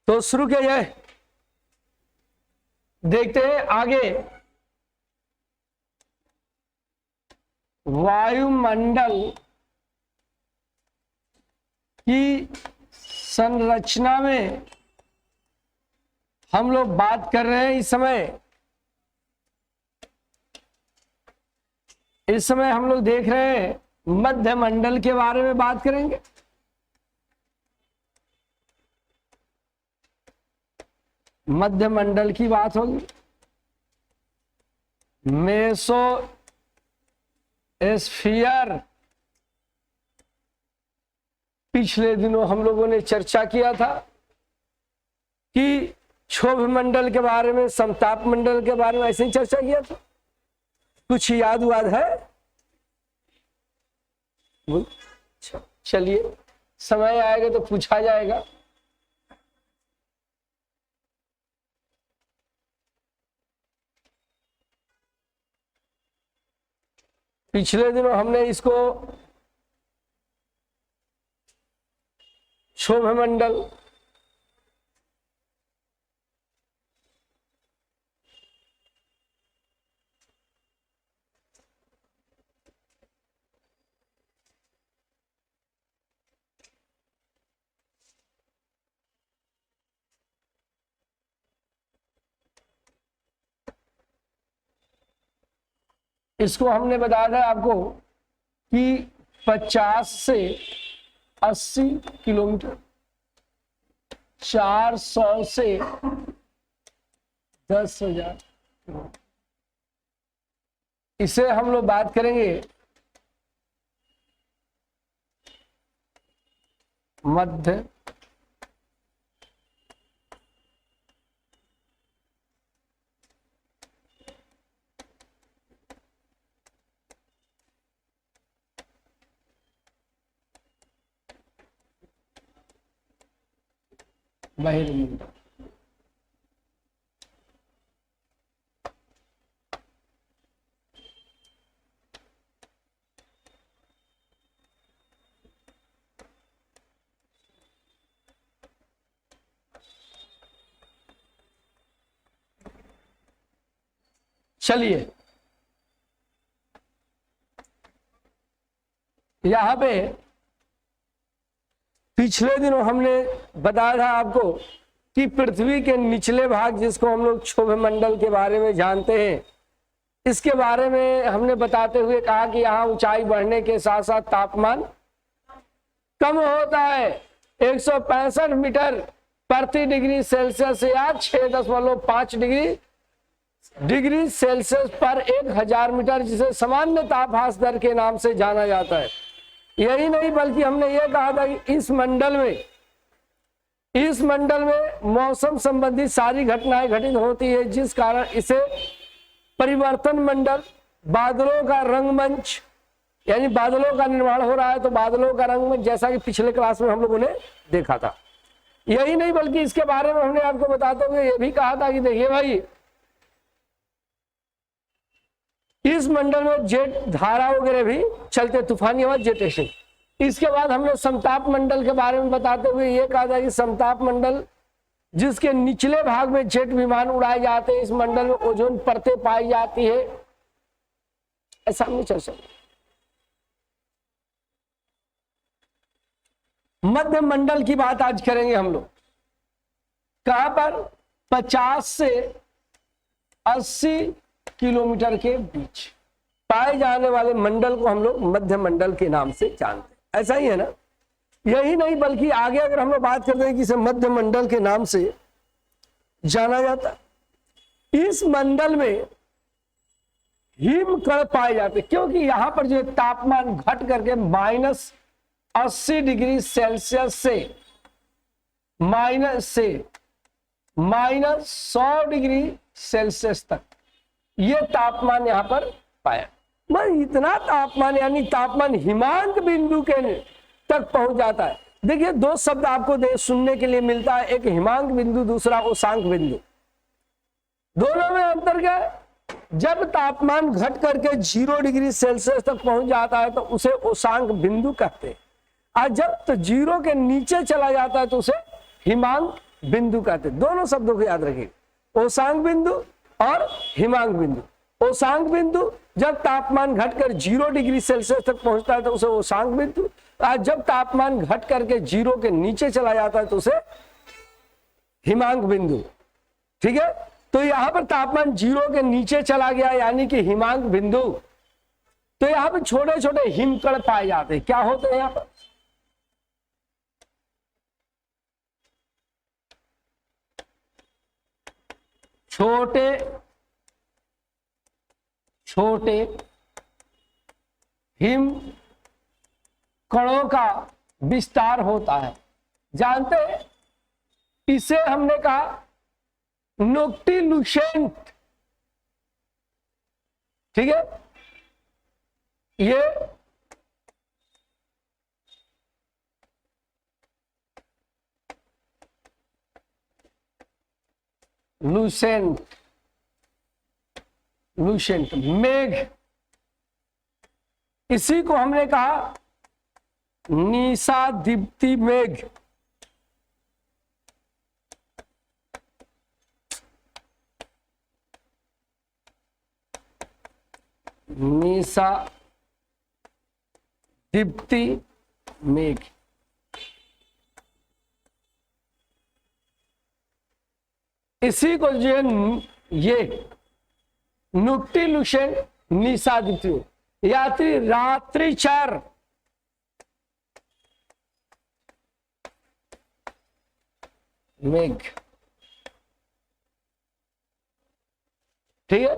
तो शुरू किया जाए, देखते हैं आगे। वायुमंडल की संरचना में हम लोग बात कर रहे हैं। इस समय हम लोग देख रहे हैं मध्यमंडल के बारे में बात करेंगे। मध्यमंडल की बात होगी। मेसोस्फीयर, पिछले दिनों हम लोगों ने चर्चा किया था कि क्षोभ मंडल के बारे में, समताप मंडल के बारे में ऐसे ही चर्चा किया था। कुछ याद है? चलिए, समय आएगा तो पूछा जाएगा। पिछले दिनों हमने इसको क्षोभ मंडल, इसको हमने बताया था आपको कि 50 से 80 किलोमीटर, 400 से 10,000, इसे हम लोग बात करेंगे मध्य बहिर्मंडल। चलिए, यहां पे पिछले दिनों हमने बताया था आपको कि पृथ्वी के निचले भाग, जिसको हम लोग क्षोभ मंडल के बारे में जानते हैं, इसके बारे में हमने बताते हुए कहा कि यहाँ ऊंचाई बढ़ने के साथ साथ तापमान कम होता है। 165 मीटर प्रति डिग्री सेल्सियस या 6.5 डिग्री सेल्सियस पर 1000 मीटर, जिसे सामान्य तापहास दर के नाम से जाना जाता है। यही नहीं बल्कि हमने ये कहा था कि इस मंडल में मौसम संबंधी सारी घटनाएं घटित होती है, जिस कारण इसे परिवर्तन मंडल, बादलों का रंगमंच, यानी बादलों का निर्माण हो रहा है तो बादलों का रंगमंच, जैसा कि पिछले क्लास में हम लोगों ने देखा था। यही नहीं बल्कि इसके बारे में हमने आपको बताते हुए ये भी कहा था कि देखिए भाई, इस मंडल में जेट धारा वगैरह भी चलते, तूफानी हवा, जेट स्ट्रीम। इसके बाद हमने समताप मंडल के बारे में बताते हुए ये कहा था कि समताप मंडल, जिसके निचले भाग में जेट विमान उड़ाए जाते हैं, इस मंडल में ओजोन परतें पाई जाती है, ऐसा हमने चर्चा। मध्य मंडल की बात आज करेंगे हम लोग। कहां पर? 50 से 80 किलोमीटर के बीच पाए जाने वाले मंडल को हम लोग मध्य मंडल के नाम से जानते हैं। ऐसा ही है ना? यही नहीं बल्कि आगे अगर हम लोग बात करते हैं कि इसे मध्य मंडल के नाम से जाना जाता है, इस मंडल में हिमकण पाए जाते, क्योंकि यहां पर जो तापमान घट करके -80 डिग्री सेल्सियस से -100 डिग्री सेल्सियस तक ये तापमान यहां पर पाया। मतलब इतना तापमान, यानी तापमान हिमांक बिंदु के तक पहुंच जाता है। देखिए, दो शब्द आपको सुनने के लिए मिलता है, एक हिमांक बिंदु, दूसरा उषांक बिंदु। दोनों में अंतर क्या है? जब तापमान घट करके 0 डिग्री सेल्सियस तक पहुंच जाता है तो उसे उषांक बिंदु कहते हैं, और जब तो 0 के नीचे चला जाता है तो उसे हिमांक बिंदु कहते हैं। दोनों शब्दों को याद रखिए, ओसांग बिंदु और हिमांक बिंदु। ओसांग बिंदु जब तापमान घटकर 0 डिग्री सेल्सियस तक पहुंचता है तो उसे ओसांग बिंदु, और जब तापमान घट करके 0 के नीचे चला जाता है तो उसे हिमांक बिंदु। ठीक है, तो यहां पर तापमान 0 के नीचे चला गया यानी कि हिमांक बिंदु। तो यहां पर छोटे छोटे हिमकण पाए जाते हैं। क्या होते हैं यहां पर? छोटे छोटे हिम कणों का विस्तार होता है। जानते हैं, इसे हमने कहा नोक्टिल्यूसेंट। ठीक है, ये लूसेंट मेघ, इसी को हमने कहा निशादीप्ति मेघ। निशादीप्ति मेघ। इसी को जो ये नोक्टिल्यूसेंट निशादीप्ति यात्री रात्रिचर मेघ। ठीक है,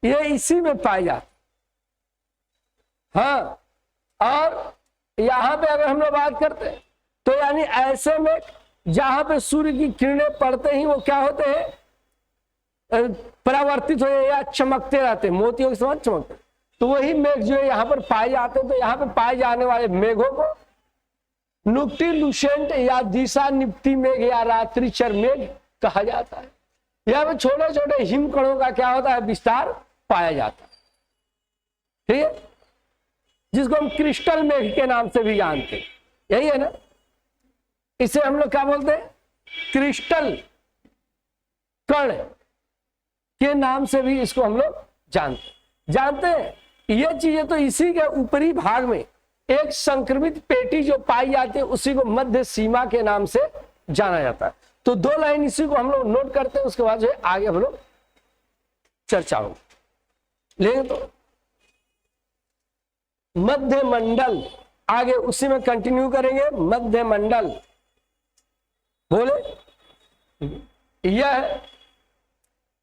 ये इसी में पाए जाते। हाँ, और यहां पे अगर हम लोग बात करते हैं तो यानी ऐसे में जहां पे सूर्य की किरणें पड़ते ही वो क्या होते हैं, परावर्तित हो या चमकते रहते हैं, मोतियों के समान चमकते। तो वही मेघ जो है यहाँ पर पाए जाते हैं। तो यहाँ पे पाए जाने वाले मेघों को नोक्टिल्यूसेंट या दिशानिप्ति मेघ या रात्रिचर मेघ कहा जाता है। यहाँ पे छोटे छोटे हिमकणों का क्या होता है, विस्तार पाया जाता है। ठीक है, जिसको हम क्रिस्टल मेघ के नाम से भी जानते हैं। यही है ना, इसे हम लोग क्या बोलते हैं, क्रिस्टल कण के नाम से भी इसको हम लोग जानते हैं। ये चीजें तो इसी के ऊपरी भाग में एक संक्रमित पेटी जो पाई जाती है उसी को मध्य सीमा के नाम से जाना जाता है। तो 2 लाइन इसी को हम लोग नोट करते हैं, उसके बाद जो है आगे हम लोग चर्चा हो लेकिन। तो मध्य मंडल, आगे उसी में कंटिन्यू करेंगे। मध्य मंडल बोले, यह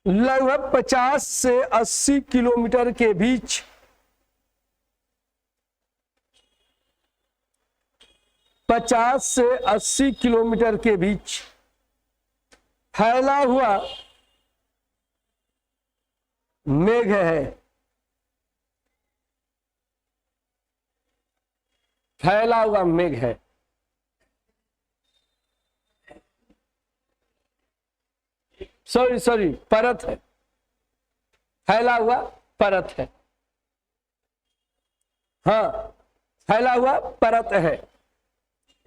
लगभग 50 से 80 किलोमीटर के बीच फैला हुआ मेघ है। फैला हुआ मेघ है। सॉरी परत है। फैला हुआ परत है। हाँ, फैला हुआ परत है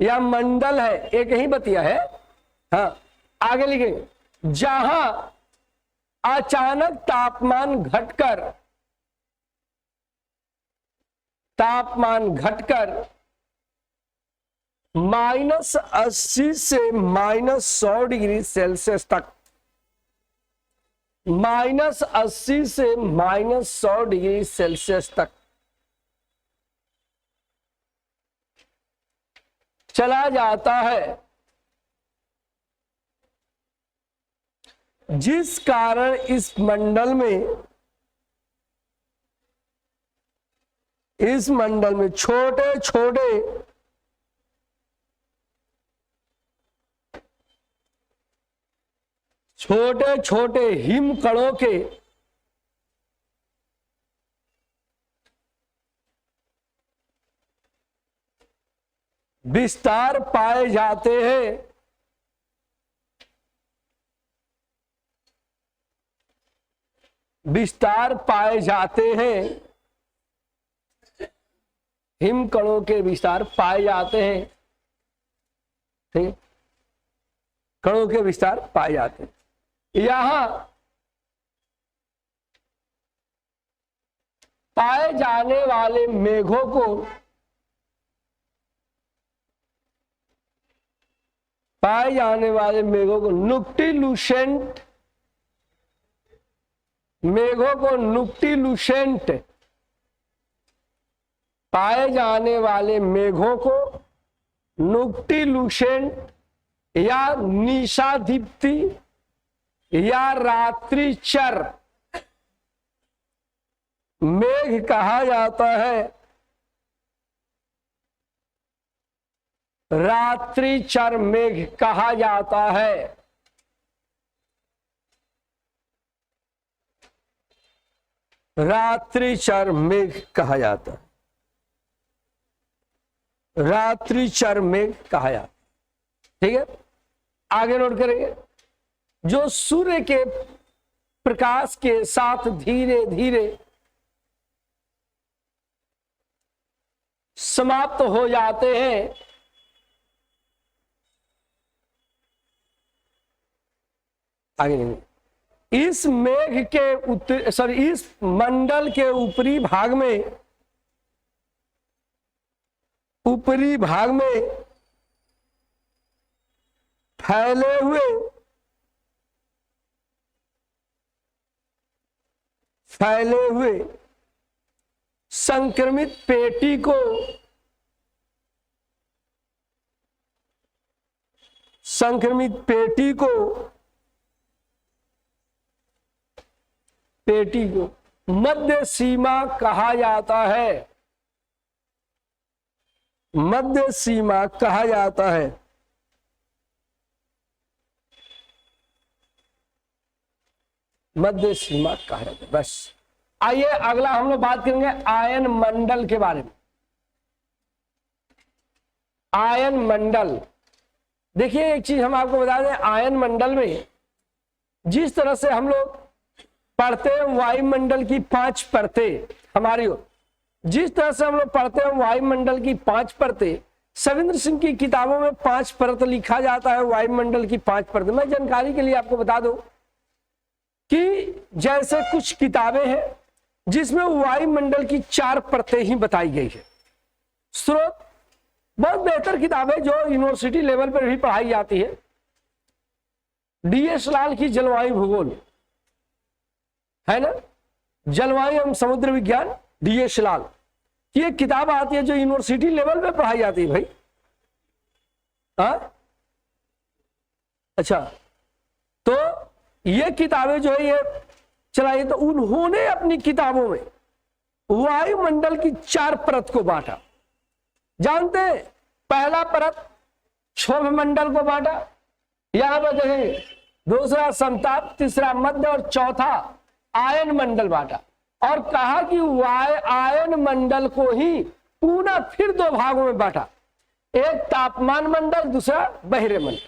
या मंडल है, एक ही बतिया है। हाँ, आगे लिखेंगे, जहां अचानक तापमान घटकर -80 से -100 डिग्री सेल्सियस तक, -80 से -100 डिग्री सेल्सियस तक चला जाता है, जिस कारण इस मंडल में छोटे छोटे हिमकणों के विस्तार पाए जाते हैं। हिमकणों के विस्तार पाए जाते हैं। ठीक, कणों के विस्तार पाए जाते हैं। यहां पाए जाने वाले मेघों को नुक्टिल्यूसेंट पाए जाने वाले मेघों को नुक्टिल्यूसेंट या निशादीप्ति या रात्रिचर मेघ कहा जाता है। रात्रिचर मेघ कहा जाता है। रात्रिचर मेघ कहा जाता है। रात्रिचर मेघ कहा जाता है। ठीक है, आगे नोट करेंगे। जो सूर्य के प्रकाश के साथ धीरे धीरे समाप्त हो जाते हैं, आगे नहीं, इस मेघ के इस मंडल के ऊपरी भाग में फैले हुए संक्रमित पेटी को मध्य सीमा कहा जाता है। मध्य सीमा कहा जाता है। मध्य सीमा कहा जाता है। बस आइए अगला हम लोग बात करेंगे आयन मंडल के बारे में। आयन मंडल, देखिए एक चीज हम आपको बता दें, आयन मंडल में जिस तरह से हम लोग पढ़ते हैं वायुमंडल की 5 परतें, हमारी ओर जिस तरह से हम लोग पढ़ते हैं वायुमंडल की 5 परतें, सविंद्र सिंह की किताबों में 5 परत लिखा जाता है। वायुमंडल की 5 परतें, मैं जानकारी के लिए आपको बता दूं कि जैसे कुछ किताबें हैं जिसमें वायुमंडल की 4 परतें ही बताई गई है। स्रोत बहुत बेहतर किताबें जो यूनिवर्सिटी लेवल पर भी पढ़ाई जाती है, DS लाल की जलवायु भूगोल है ना, जलवायु एवं समुद्र विज्ञान, DS लाल की एक किताब आती है जो यूनिवर्सिटी लेवल पे पढ़ाई जाती है भाई। अच्छा, तो ये किताबें जो है ये चलाई, तो उन्होंने अपनी किताबों में वायुमंडल की 4 परत को बांटा। जानते हैं, पहला परत क्षोभ मंडल को बांटा, यहां पर देखेंगे, दूसरा समताप, तीसरा मध्य और चौथा आयन मंडल बांटा। और कहा कि आयन मंडल को ही पुनः फिर 2 भागों में बांटा, एक तापमान मंडल, दूसरा बहिर्मंडल।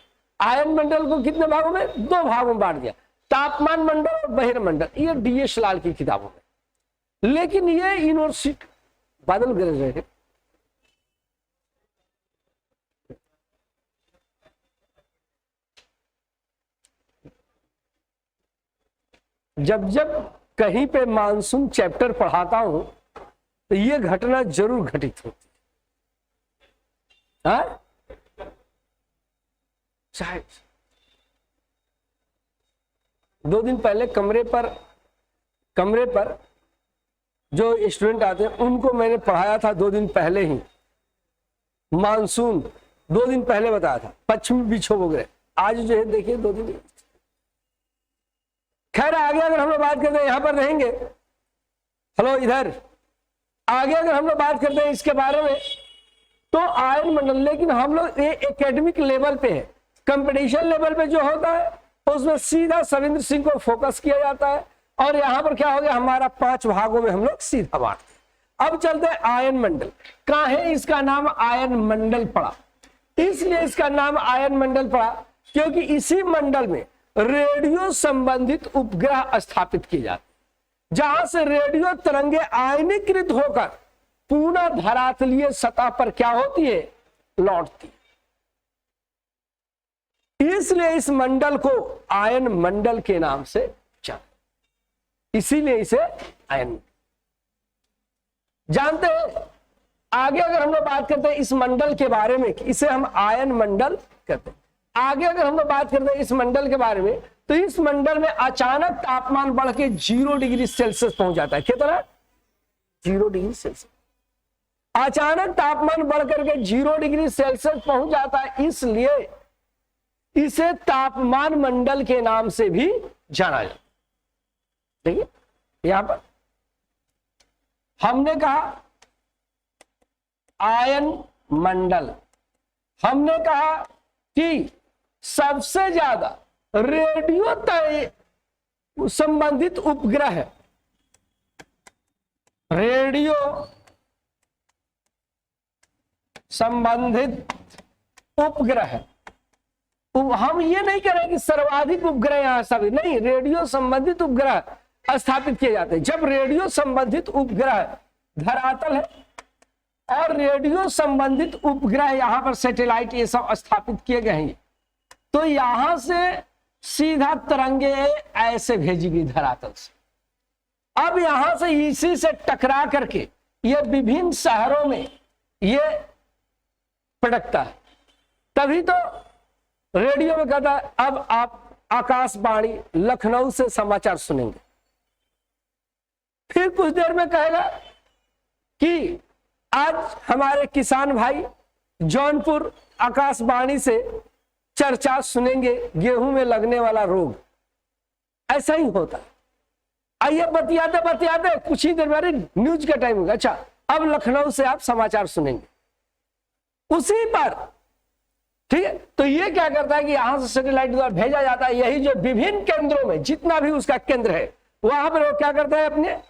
आयन मंडल को कितने भागों में? 2 भागों में बांट दिया, तापमान मंडल और बहिर्मंडल। ये DS लाल की किताबों में, लेकिन ये यूनिवर्सिटी बादल गरज रहे थे। जब जब कहीं पे मानसून चैप्टर पढ़ाता हूं तो ये घटना जरूर घटित होती है। शायद 2 दिन पहले कमरे पर जो स्टूडेंट आते हैं उनको मैंने पढ़ाया था 2 दिन पहले ही, मानसून 2 दिन पहले बताया था, पश्चिमी विक्षोभ वगैरह। आज जो है देखिए 2 दिन। खैर आगे अगर हम लोग बात करते हैं, यहां पर रहेंगे, हेलो इधर आगे अगर हम लोग बात करते हैं इसके बारे में तो आयन मंडल, लेकिन हम लोग एकेडमिक लेवल पे है, कंपटीशन लेवल पे जो होता है उसमें सीधा सविंद्र सिंह को फोकस किया जाता है। और यहां पर क्या हो गया, हमारा 5 भागों में हम लोग सीधा बांटते। अब चलते हैं आयन मंडल। काहे इसका नाम आयन मंडल पड़ा? इसलिए इसका नाम आयन मंडल पड़ा क्योंकि इसी मंडल में रेडियो संबंधित उपग्रह स्थापित किए जाते, जहां से रेडियो तरंगे आयनीकृत होकर पुनः धरातलीय सतह पर क्या होती है, लौटती। इसलिए इस मंडल को आयन मंडल के नाम से जाना, इसीलिए इसे आयन जानते हैं। आगे अगर हम लोग बात करते हैं इस मंडल के बारे में, इसे हम आयन मंडल कहते हैं। आगे अगर हम लोग बात करते हैं इस मंडल के बारे में, तो इस मंडल में अचानक तापमान बढ़ के 0 डिग्री सेल्सियस पहुंच जाता है। कितना? 0 डिग्री सेल्सियस। अचानक तापमान बढ़ करके 0 डिग्री सेल्सियस पहुंच जाता है, इसलिए इसे तापमान मंडल के नाम से भी जाना जाता है। देखिए यहां पर हमने कहा आयन मंडल, हमने कहा कि सबसे ज्यादा रेडियो संबंधित उपग्रह, रेडियो संबंधित उपग्रह, हम ये नहीं कह रहे कि सर्वाधिक उपग्रह यहां सभी नहीं, रेडियो संबंधित उपग्रह स्थापित किए जाते हैं। जब रेडियो संबंधित उपग्रह धरातल है और रेडियो संबंधित उपग्रह यहां पर सैटेलाइट ये सब स्थापित किए गए हैं, तो यहां से सीधा तरंगे ऐसे भेजी गई धरातल से। अब यहां से इसी से टकरा करके ये विभिन्न शहरों में ये पड़कता है। तभी तो रेडियो में कहता है अब आप आकाशवाणी लखनऊ से समाचार सुनेंगे। फिर कुछ देर में कहेगा कि आज हमारे किसान भाई जौनपुर आकाशवाणी से चर्चा सुनेंगे गेहूं में लगने वाला रोग। ऐसा ही होता है। आइए बतियाते बतियाते कुछ ही देर में न्यूज का टाइम होगा, अच्छा अब लखनऊ से आप समाचार सुनेंगे उसी पर, ठीक है। तो ये क्या करता है कि यहां से सैटेलाइट द्वारा भेजा जाता है। यही जो विभिन्न केंद्रों में जितना भी उसका केंद्र है वहां पर वो क्या करता है, अपने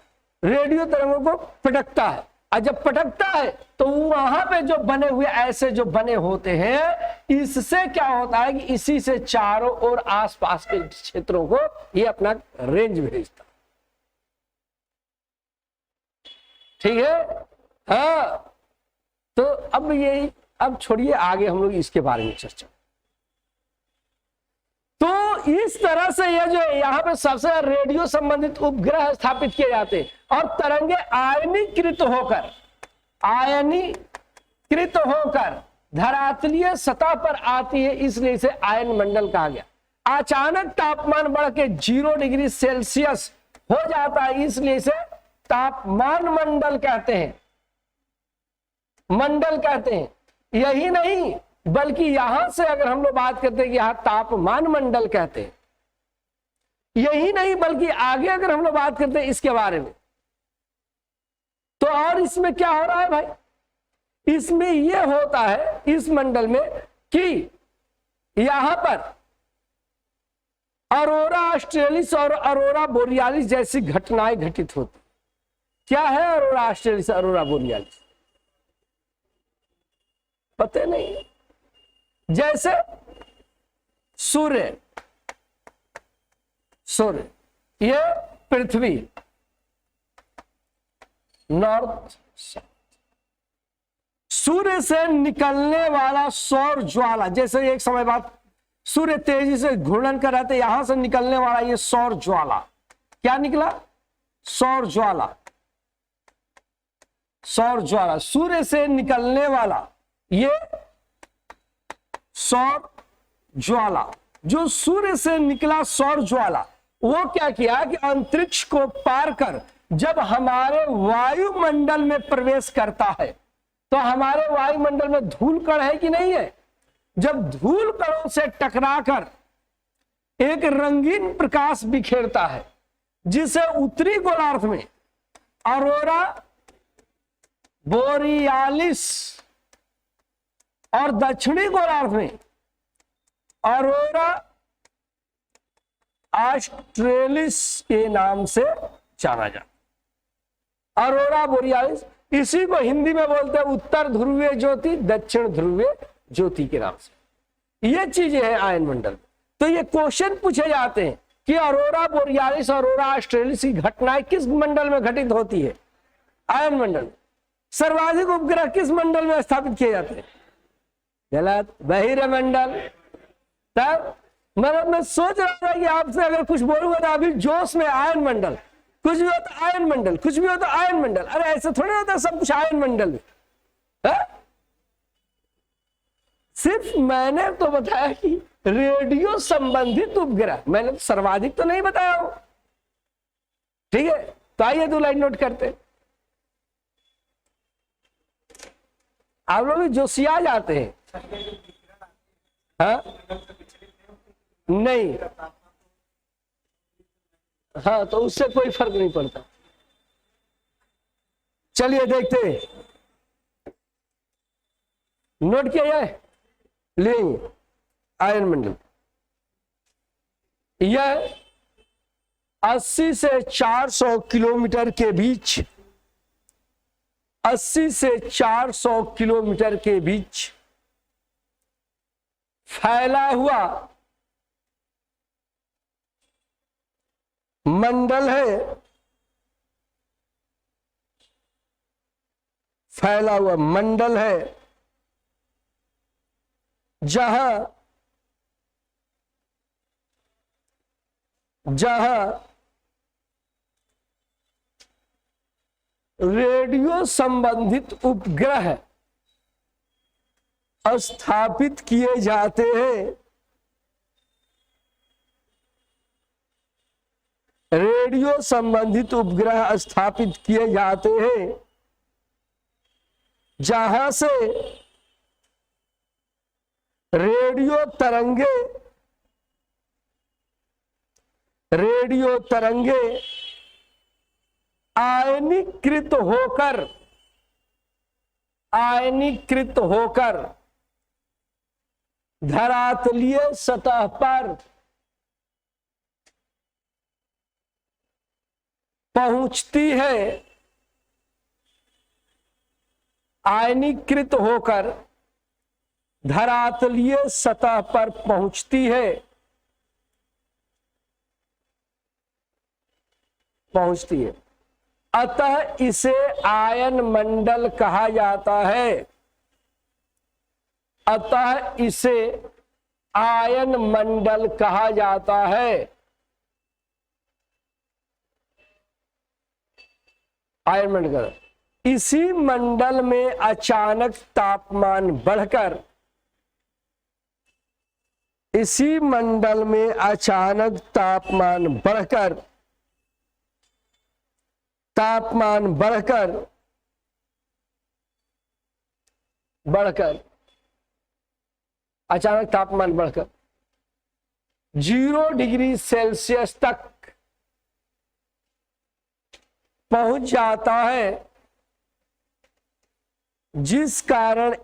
रेडियो तरंगों को पटकता है। और जब पटकता है तो वहां पे जो बने हुए ऐसे जो बने होते हैं, इससे क्या होता है कि इसी से चारों ओर आसपास के क्षेत्रों को ये अपना रेंज भेजता, ठीक है। हाँ, तो अब छोड़िए, आगे हम लोग इसके बारे में चर्चा। तो इस तरह से ये जो यहाँ पे सबसे रेडियो संबंधित उपग्रह स्थापित किए जाते हैं और तरंगे आयनीकृत होकर धरातलीय सतह पर आती है, इसलिए इसे आयन मंडल कहा गया। अचानक तापमान बढ़ के 0 डिग्री सेल्सियस हो जाता है, इसलिए इसे तापमान मंडल कहते हैं, मंडल कहते हैं। यही नहीं बल्कि यहां से अगर हम लोग बात करते हैं कि यहां तापमान मंडल कहते हैं, यही नहीं बल्कि आगे अगर हम लोग बात करते हैं इसके बारे में, तो और इसमें क्या हो रहा है भाई, इसमें यह होता है इस मंडल में कि यहां पर अरोरा ऑस्ट्रेलिस और अरोरा बोरियालिस जैसी घटनाएं घटित होती। क्या है अरोरा ऑस्ट्रेलिस, अरोरा बोरियालिस? पता नहीं। जैसे सूर्य ये पृथ्वी नॉर्थ, सूर्य से निकलने वाला सौर ज्वाला, जैसे एक समय बाद सूर्य तेजी से घूर्णन कर रहे थे, यहां से निकलने वाला ये सौर ज्वाला, क्या निकला? सौर ज्वाला। सौर ज्वाला, सूर्य से निकलने वाला ये सौर ज्वाला, जो सूर्य से निकला सौर ज्वाला, वो क्या किया कि अंतरिक्ष को पार कर जब हमारे वायुमंडल में प्रवेश करता है, तो हमारे वायुमंडल में धूल कण है कि नहीं है? जब धूल कणों से टकराकर एक रंगीन प्रकाश बिखेरता है, जिसे उत्तरी गोलार्ध में अरोरा बोरियालिस और दक्षिणी गोलार्ध में अरोरा ऑस्ट्रेलिस के नाम से जाना जाता। अरोरा बोरियालिस, इसी को हिंदी में बोलते हैं उत्तर ध्रुवीय ज्योति, दक्षिण ध्रुवीय ज्योति के नाम से। ये चीजें हैं आयन मंडल में। तो ये क्वेश्चन पूछे जाते हैं कि अरोरा बोरियालिस और अरोरा ऑस्ट्रेलिस की घटनाएं किस मंडल में घटित होती है? आयन मंडल। सर्वाधिक उपग्रह किस मंडल में स्थापित किए जाते हैं? गलत, बहिर्मंडल। तब मतलब मैं सोच रहा था कि आपसे अगर कुछ बोलूंगा तो अभी जोश में आयन मंडल, कुछ भी हो तो आयन मंडल, कुछ भी हो तो आयन मंडल। अरे ऐसे थोड़ी होता सब कुछ आयन मंडल में। सिर्फ मैंने तो बताया कि रेडियो संबंधित उपग्रह, मैंने तो सर्वाधिक तो नहीं बताया हूं। ठीक है, तो आइए 2 लाइन नोट करते। आप लोग जोशिया जाते हैं। हाँ नहीं, हाँ तो उससे कोई फर्क नहीं पड़ता। चलिए देखते हैं, नोट किया जाए, लेंगे आयन मंडल। यह 80 से 400 किलोमीटर के बीच, 80 से 400 किलोमीटर के बीच फैला हुआ मंडल है, फैला हुआ मंडल है जहां रेडियो संबंधित उपग्रह स्थापित किए जाते हैं। रेडियो संबंधित उपग्रह स्थापित किए जाते हैं जहां से रेडियो तरंगे आयनीकृत होकर धरातलीय सतह पर पहुंचती है। आयनीकृत होकर धरातलीय सतह पर पहुंचती है, अतः इसे आयन मंडल कहा जाता है। अतः इसे आयन मंडल कहा जाता है। आयन मंडल, इसी मंडल में अचानक तापमान बढ़कर, इसी मंडल में अचानक तापमान बढ़कर अचानक तापमान बढ़कर 0 डिग्री सेल्सियस तक पहुंच जाता है, जिस कारण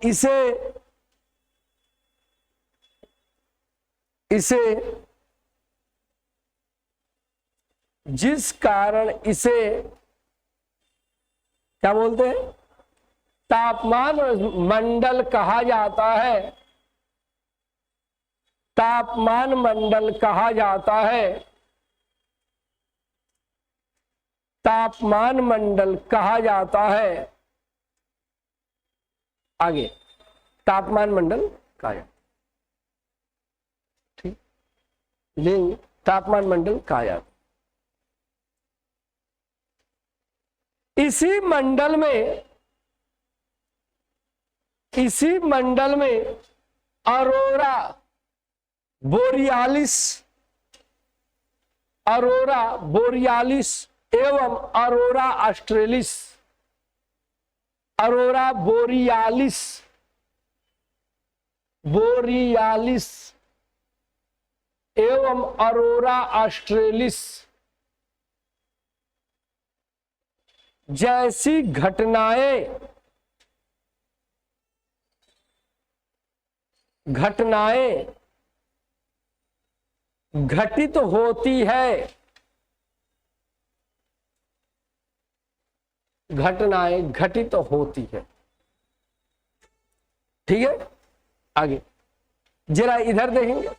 इसे क्या बोलते हैं, तापमान मंडल कहा जाता है। तापमान मंडल कहा जाता है। तापमान मंडल कहा जाता है। आगे तापमान मंडल कहा जाता है। ठीक, लेंगे तापमान मंडल कहा जाता है। इसी मंडल में अरोरा बोरियालिस एवं अरोरा ऑस्ट्रेलिस एवं अरोरा ऑस्ट्रेलिस जैसी घटनाएं घटित होती है। घटनाएं घटित होती है। ठीक है, आगे जरा इधर देखेंगे।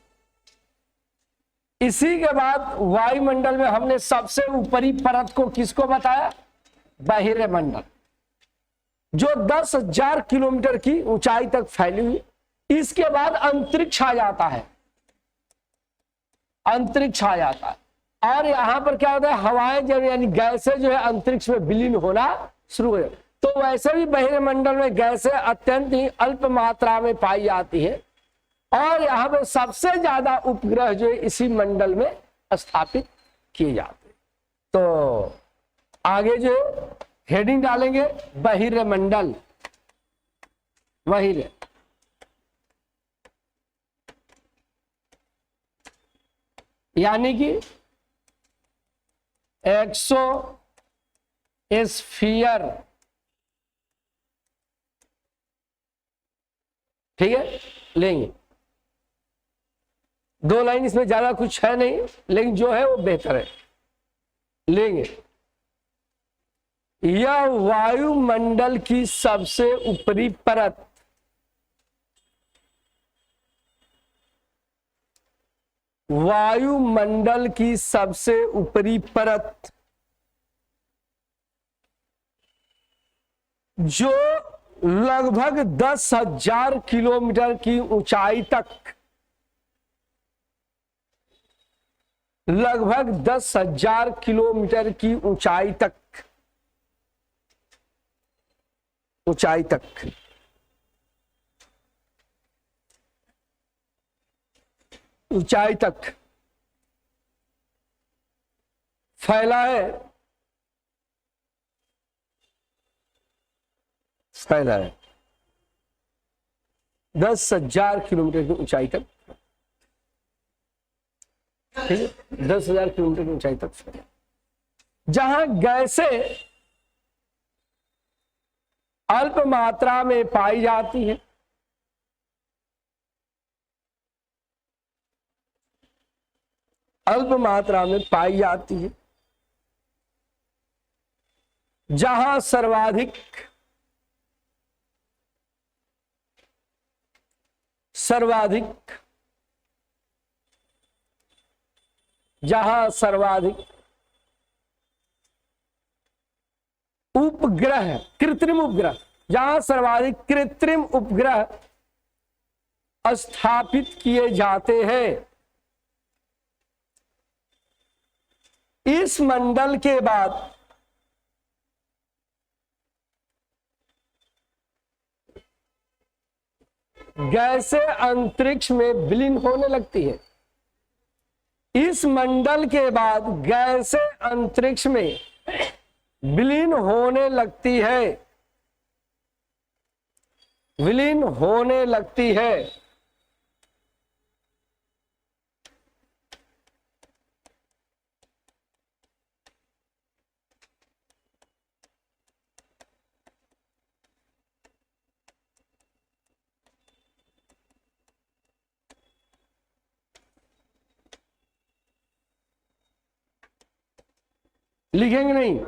इसी के बाद वायुमंडल में हमने सबसे ऊपरी परत को किसको बताया, बाह्य मंडल, जो 10,000 किलोमीटर की ऊंचाई तक फैली हुई। इसके बाद अंतरिक्ष आ जाता है। अंतरिक्ष आ जाता है। और यहाँ पर क्या होता है, हवाएं जब यानी गैसें जो है अंतरिक्ष में विलीन होना शुरू हो जाती। तो वैसे भी बहिर्मंडल में गैसें अत्यंत ही अल्प मात्रा में पाई जाती है और यहाँ पर सबसे ज्यादा उपग्रह जो है इसी मंडल में स्थापित किए जाते हैं। तो आगे जो हेडिंग डालेंगे बहिर्मंडल, बहिर यानी कि एक्सोस्फीयर, ठीक है, लेंगे। दो लाइन, इसमें ज्यादा कुछ है नहीं लेकिन जो है वो बेहतर है, लेंगे। यह वायुमंडल की सबसे ऊपरी परत, वायुमंडल की सबसे ऊपरी परत जो लगभग 10,000 किलोमीटर की ऊंचाई तक, लगभग 10,000 किलोमीटर की ऊंचाई तक, ऊंचाई तक ऊंचाई तक फैला है, फैला है 10,000 किलोमीटर की ऊंचाई तक, ठीक है, 10,000 किलोमीटर की ऊंचाई तक फैला, जहां गैसें अल्प मात्रा में पाई जाती है, अल्प मात्रा में पाई जाती है, जहां सर्वाधिक जहां सर्वाधिक उपग्रह, कृत्रिम उपग्रह, जहां सर्वाधिक कृत्रिम उपग्रह स्थापित किए जाते हैं, इस मंडल के बाद गैसें अंतरिक्ष में विलीन होने लगती है। इस मंडल के बाद गैसें अंतरिक्ष में विलीन होने लगती है, विलीन होने लगती है। लिखेंगे नहीं,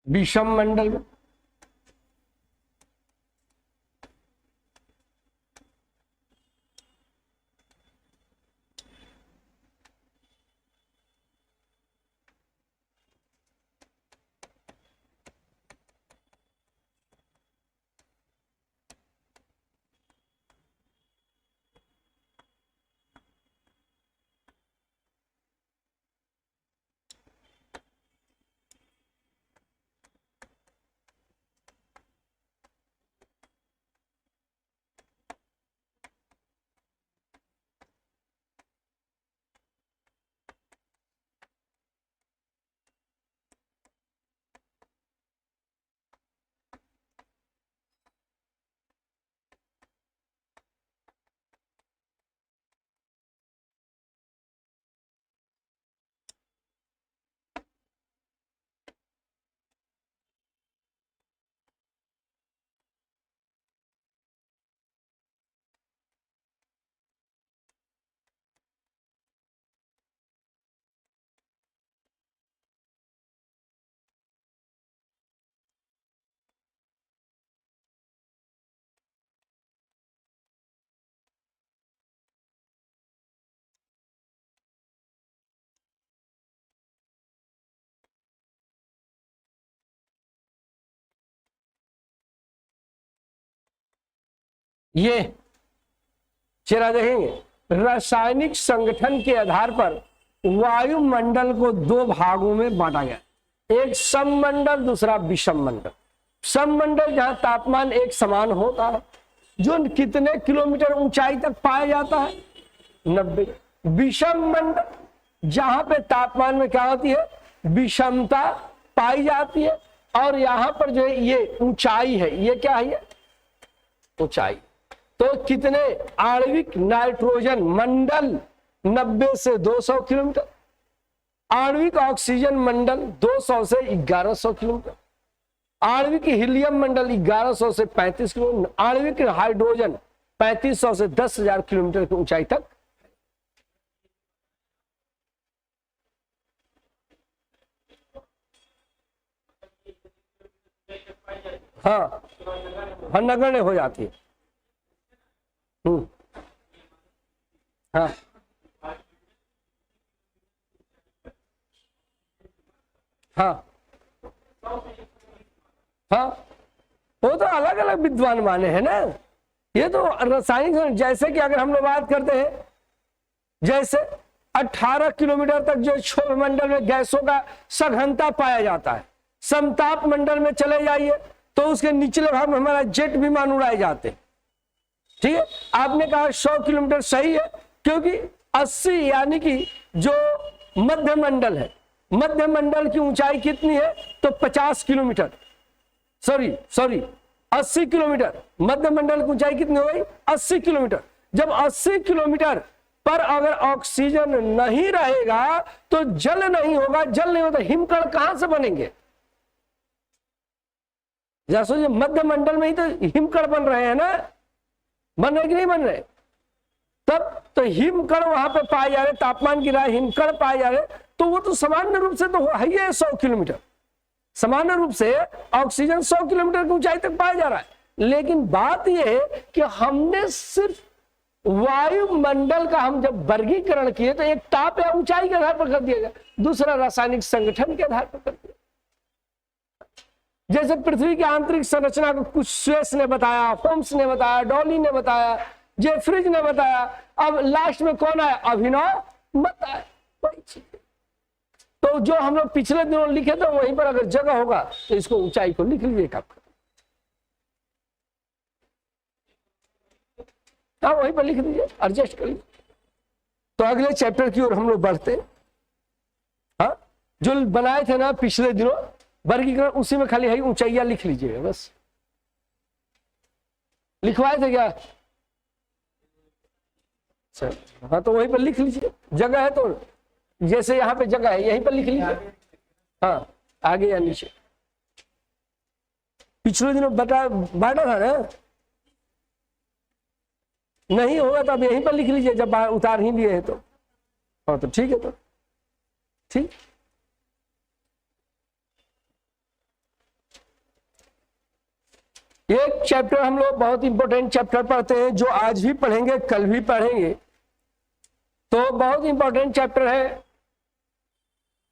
विषम मंडल में ये चेहरा देखेंगे। रासायनिक संगठन के आधार पर वायुमंडल को दो भागों में बांटा गया, एक सममंडल, दूसरा विषम मंडल। सममंडल जहां तापमान एक समान होता है, जो कितने किलोमीटर ऊंचाई तक पाया जाता है, 90। विषम मंडल जहां पे तापमान में क्या होती है, विषमता पाई जाती है, और यहां पर जो है ये ऊंचाई है, ये क्या है, ये ऊंचाई। तो कितने आणविक नाइट्रोजन मंडल 90 से 200 किलोमीटर, आणविक ऑक्सीजन मंडल 200 से 1100 किलोमीटर, आणविक हीलियम मंडल 1100 से 35 किलोमीटर, आणविक हाइड्रोजन 3500 से 10,000 किलोमीटर की ऊंचाई तक। हाँ, नगण्य हो जाती है। हाँ हाँ हाँ, वो तो अलग अलग विद्वान माने हैं ना। ये तो रासायनिक, जैसे कि अगर हम लोग बात करते हैं, जैसे 18 किलोमीटर तक जो क्षोभ मंडल में गैसों का सघनता पाया जाता है, समताप मंडल में चले जाइए तो उसके निचले भाग में हमारा जेट विमान उड़ाए जाते हैं। ठीक है, आपने कहा 100 किलोमीटर सही है, क्योंकि 80 यानी कि जो मध्य मंडल है, मध्य मंडल की ऊंचाई कितनी है, तो 50 किलोमीटर, सॉरी 80 किलोमीटर। मध्य मंडल की ऊंचाई कितनी हो गई, 80 किलोमीटर। जब 80 किलोमीटर पर अगर ऑक्सीजन नहीं रहेगा तो जल नहीं होगा, जल नहीं होता, हिमकण कहां से बनेंगे। सोचिए, मध्य मंडल में ही तो हिमकण बन रहे हैं ना, बन रहे कि नहीं बन रहे। तब तो हिमकण वहां पे पाए जा रहे, तापमान गिरा, हिमकण पाए जा रहे, तो वो तो सामान्य रूप से तो है ही 100 किलोमीटर। सामान्य रूप से ऑक्सीजन 100 किलोमीटर की ऊंचाई तक पाया जा रहा है। लेकिन बात यह है कि हमने सिर्फ वायुमंडल का हम जब वर्गीकरण किए तो एक ताप या ऊंचाई के आधार पर कर दिया गया, दूसरा रासायनिक संगठन के आधार पर कर दिया। जैसे पृथ्वी की आंतरिक संरचना को कुछ स्वेस ने बताया, होम्स ने बताया, डॉली ने बताया, जेफ्रिज ने बताया, अब लास्ट में कौन आया, अभिनव बताया। वही चीज, तो जो हम लोग पिछले दिनों लिखे थे वहीं पर अगर जगह होगा तो इसको ऊंचाई को लिख लीजिए आप। हाँ, वहीं पर लिख दीजिए, एडजस्ट कर लीजिए। तो अगले चैप्टर की ओर हम लोग बढ़ते। हाँ, जो बनाए थे ना पिछले दिनों वर्गीकरण, उसी में खाली है ऊंचाइयां लिख लीजिएगा बस। लिखवाए थे क्या? हाँ, तो वहीं पर लिख लीजिए, जगह है तो, जैसे यहाँ पे जगह है यहीं पर लिख लीजिए। हाँ, आगे या नीचे पिछले दिनों बांटा था ना, नहीं होगा तो अब यहीं पर लिख लीजिए, जब उतार ही लिए हैं तो। हाँ, तो ठीक है, तो ठीक। एक चैप्टर हम लोग बहुत इंपॉर्टेंट चैप्टर पढ़ते हैं, जो आज भी पढ़ेंगे, कल भी पढ़ेंगे। तो बहुत इंपॉर्टेंट चैप्टर है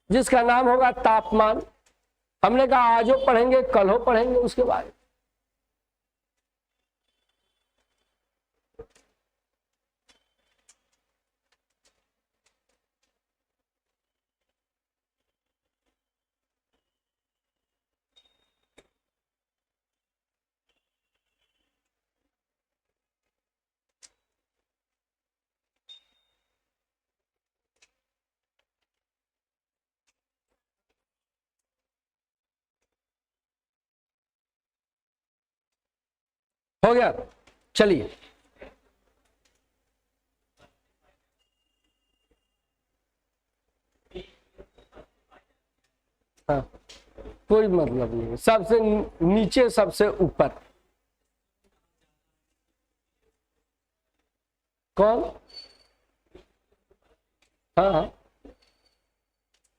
जिसका नाम होगा तापमान। हमने कहा आज हो पढ़ेंगे, कल हो पढ़ेंगे उसके बारे में। हो गया, चलिए। हाँ, कोई मतलब नहीं, सबसे नीचे सबसे ऊपर कौन। हाँ हाँ,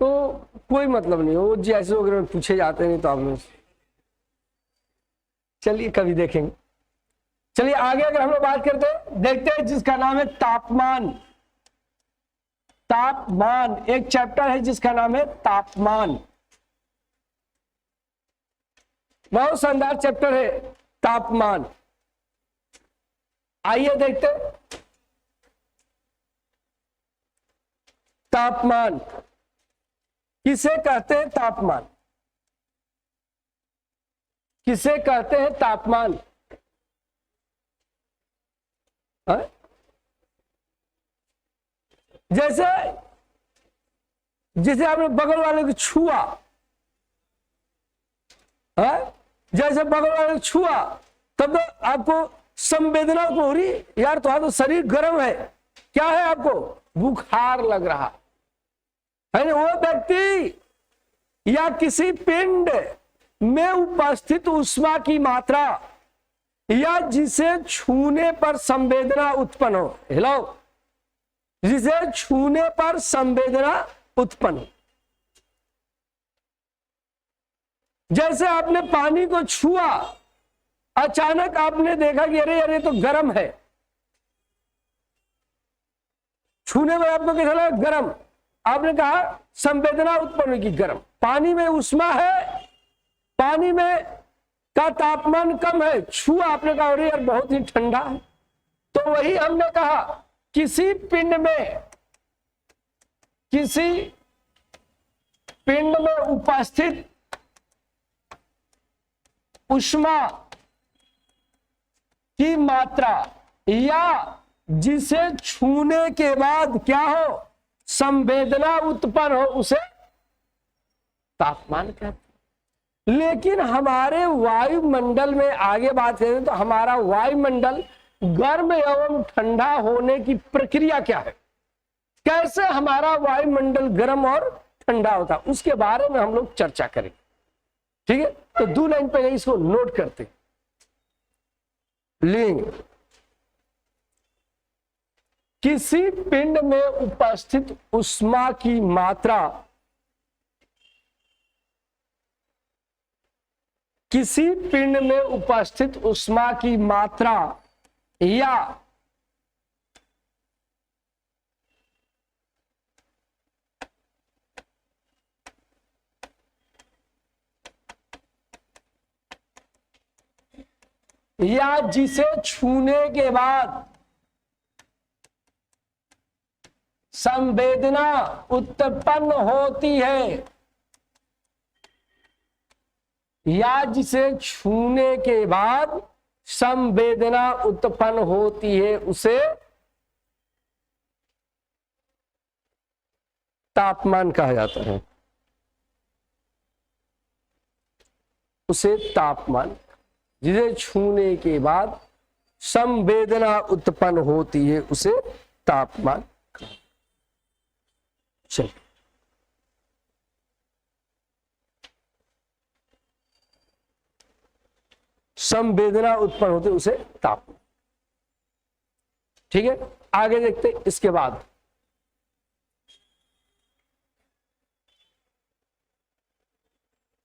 तो कोई मतलब नहीं, वो जैसे वगैरह पूछे जाते नहीं तो आप लोग, चलिए कभी देखेंगे। चलिए आगे अगर हम लोग बात करते हैं, देखते हैं जिसका नाम है तापमान। तापमान एक चैप्टर है जिसका नाम है तापमान, बहुत शानदार चैप्टर है तापमान। आइए देखते हैं। तापमान किसे कहते हैं? तापमान किसे कहते हैं? तापमान है? जैसे जिसे आपने बगल वाले को छुआ है, जैसे बगल वाले को छुआ तब तो आपको संवेदना को हो रही यार तुम्हारा तो शरीर गर्म है, क्या है आपको? बुखार लग रहा है ना। वो व्यक्ति या किसी पिंड में उपस्थित ऊष्मा की मात्रा या जिसे छूने पर संवेदना उत्पन्न हो, हेलो, जिसे छूने पर संवेदना उत्पन्न हो। जैसे आपने पानी को छुआ, अचानक आपने देखा कि अरे अरे तो गर्म है, छूने में आपको कैसा लगा? गर्म। आपने कहा संवेदना उत्पन्न की गर्म। पानी में उष्मा है, पानी में का तापमान कम है, छुआ आपने कहा अरे यार बहुत ही ठंडा है। तो वही हमने कहा किसी पिंड में उपस्थित ऊष्मा की मात्रा या जिसे छूने के बाद क्या हो? संवेदना उत्पन्न हो, उसे तापमान कहते हैं। लेकिन हमारे वायुमंडल में आगे बात करें तो हमारा वायुमंडल गर्म एवं ठंडा होने की प्रक्रिया क्या है? कैसे हमारा वायुमंडल गर्म और ठंडा होता है, उसके बारे में हम लोग चर्चा करेंगे। ठीक है, तो 2 लाइन पहले इसको नोट करते लेंगे। किसी पिंड में उपस्थित ऊष्मा की मात्रा, किसी पिंड में उपस्थित ऊष्मा की मात्रा या जिसे छूने के बाद संवेदना उत्पन्न होती है, या जिसे छूने के बाद संवेदना उत्पन्न होती है, उसे तापमान कहा जाता है। उसे तापमान, जिसे छूने के बाद संवेदना उत्पन्न होती है, उसे तापमान। चलिए संवेदना उत्पन्न होती है, उसे तापमान। ठीक है, आगे देखते इसके बाद।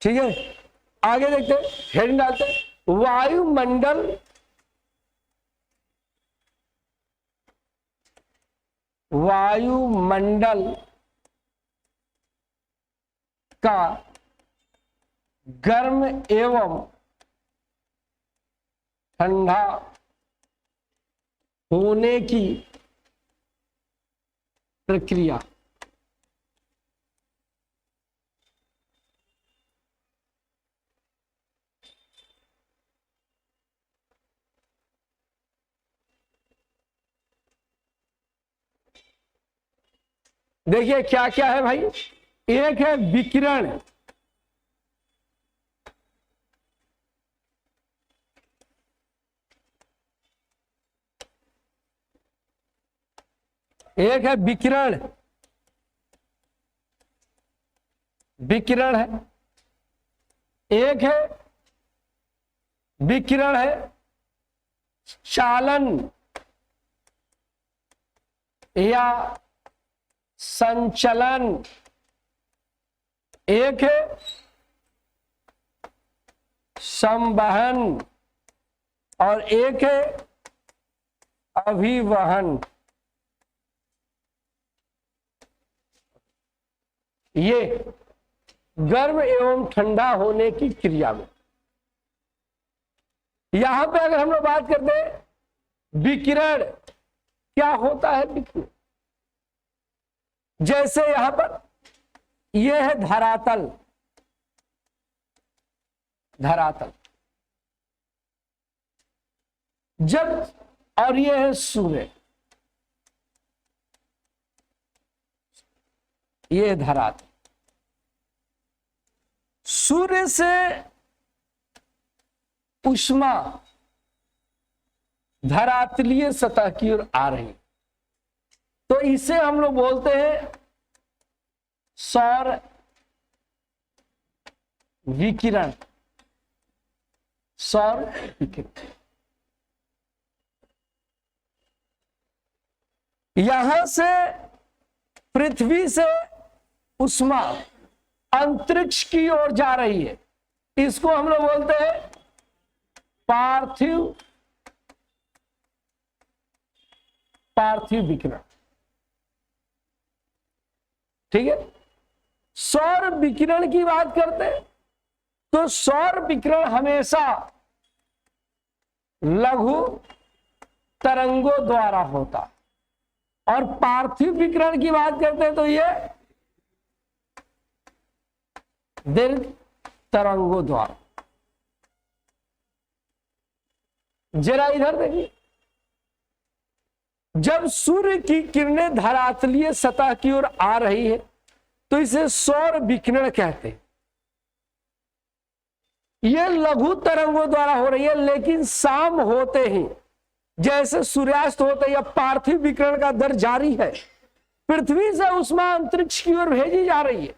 ठीक है, आगे देखते हेडिंग डालते वायुमंडल का गर्म एवं ठंडा होने की प्रक्रिया। देखिए क्या क्या है भाई, एक है विकिरण, एक है विकिरण, विकिरण है, एक है विकिरण है चालन या संचलन, एक है संवहन और एक है अभिवहन। ये गर्म एवं ठंडा होने की क्रिया में, यहां पे अगर हम लोग बात करते हैं विकिरण क्या होता है? विकिरण जैसे यहां पर यह है धरातल, धरातल जब, और यह है सूर्य, यह धरातल। सूर्य से ऊष्मा धरातलीय सतह की ओर आ रही, तो इसे हम लोग बोलते हैं सौर विकिरण, सौर विकिरण। यहां से पृथ्वी से ऊष्मा अंतरिक्ष की ओर जा रही है, इसको हम लोग बोलते हैं पार्थिव, पार्थिव विकिरण। ठीक है। सौर विकिरण की बात करते हैं तो सौर विकिरण हमेशा लघु तरंगों द्वारा होता, और पार्थिव विकिरण की बात करते हैं तो ये दीर्घ तरंगों द्वारा। जरा इधर देखिए, जब सूर्य की किरणें धरातलीय सतह की ओर आ रही है तो इसे सौर विकिरण कहते हैं। यह लघु तरंगों द्वारा हो रही है, लेकिन शाम होते ही जैसे सूर्यास्त होते ही पार्थिव विकिरण का दर जारी है। पृथ्वी से ऊष्मा अंतरिक्ष की ओर भेजी जा रही है,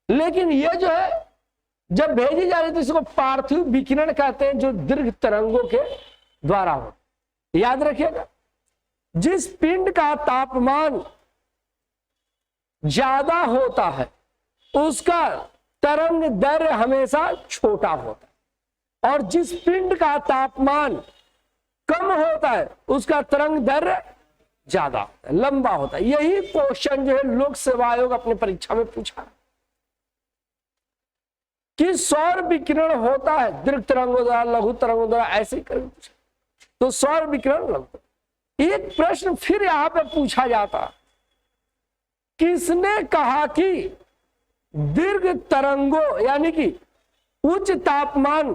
लेकिन यह जो है जब भेजी जा रही है तो इसको पार्थिव विकिरण कहते हैं, जो दीर्घ तरंगों के द्वारा हो। याद रखिएगा, जिस पिंड का तापमान ज्यादा होता है उसका तरंग दैर्घ्य हमेशा छोटा होता है, और जिस पिंड का तापमान कम होता है उसका तरंग दैर्घ्य ज्यादा होता है, लंबा होता है। यही क्वेश्चन जो है लोक सेवा आयोग अपनी परीक्षा में पूछा कि सौर विकिरण होता है दीर्घ तरंगों द्वारा, लघु तरंगों द्वारा, ऐसे ही करके पूछा। तो सौर विकिरण लघु। एक प्रश्न फिर यहां पे पूछा जाता, किसने कहा कि दीर्घ तरंगों यानी कि उच्च तापमान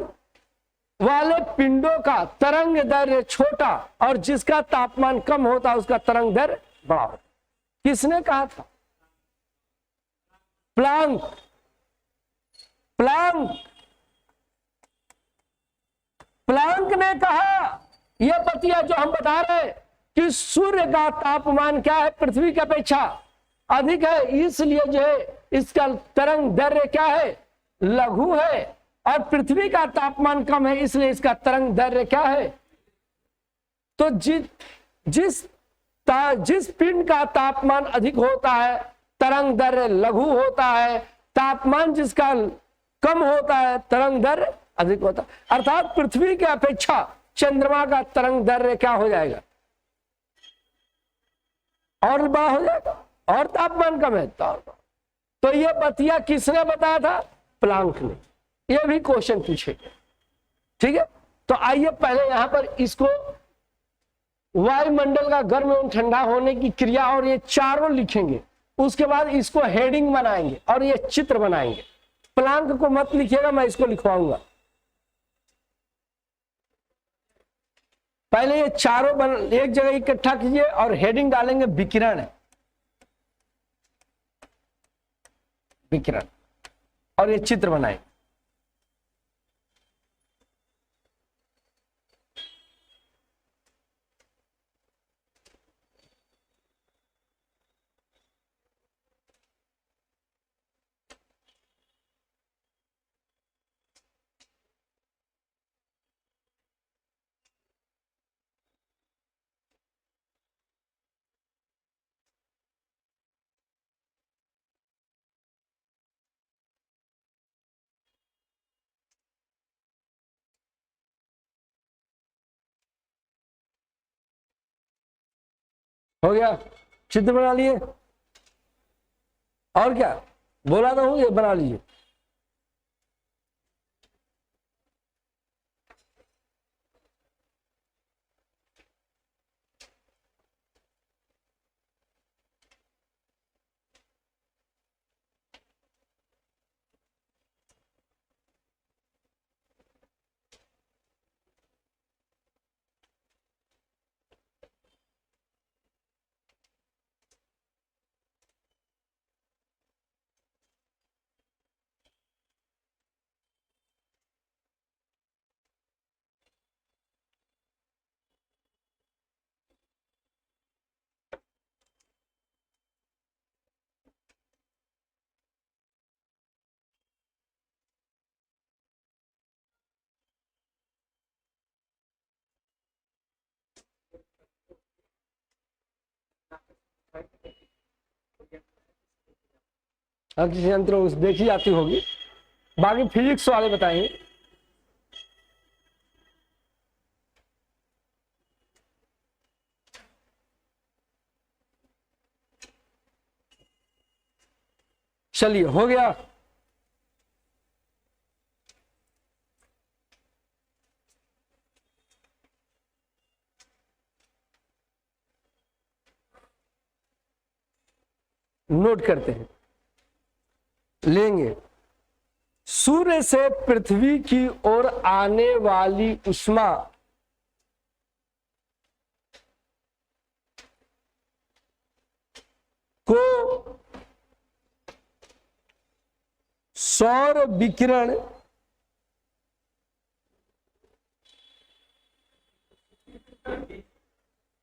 वाले पिंडों का तरंग दैर्घ्य छोटा और जिसका तापमान कम होता है उसका तरंग दैर्घ्य बड़ा होता? किसने कहा था? प्लांक। प्लांक, प्लांक ने कहा यह बतिया जो हम बता रहे हैं कि सूर्य का तापमान क्या है, पृथ्वी की अपेक्षा अधिक है, इसलिए जो है इसका तरंग दैर्घ्य क्या है, लघु है, और पृथ्वी का तापमान कम है इसलिए इसका तरंग दैर्घ्य क्या है। तो जिस पिंड का तापमान अधिक होता है तरंग दैर्घ्य लघु होता है, तापमान जिसका कम होता है तरंग दैर्घ्य अधिक होता है। अर्थात पृथ्वी की अपेक्षा चंद्रमा का तरंग दैर्घ्य क्या हो जाएगा, और बड़ा हो जाएगा, और तापमान कम है तो यह बतिया किसने बताया था? प्लांक ने। यह भी क्वेश्चन पूछेगा। ठीक है, तो आइए पहले यहां पर इसको वायुमंडल का गर्म एवं ठंडा होने की क्रिया और ये चारों लिखेंगे, उसके बाद इसको हेडिंग बनाएंगे और ये चित्र बनाएंगे। प्लांक को मत लिखिएगा, मैं इसको लिखवाऊंगा। पहले ये चारों एक जगह इकट्ठा कीजिए और हेडिंग डालेंगे विकिरण, विकिरण, और ये चित्र बनाएंगे। हो गया, चित्र बना लिए, और क्या बोला तो हूं, ये बना लीजिए। अंतरिक्ष यंत्र देखी जाती होगी, बाकी फिजिक्स वाले बताएंगे। चलिए, हो गया। नोट करते हैं, लेंगे। सूर्य से पृथ्वी की ओर आने वाली ऊष्मा को सौर विकिरण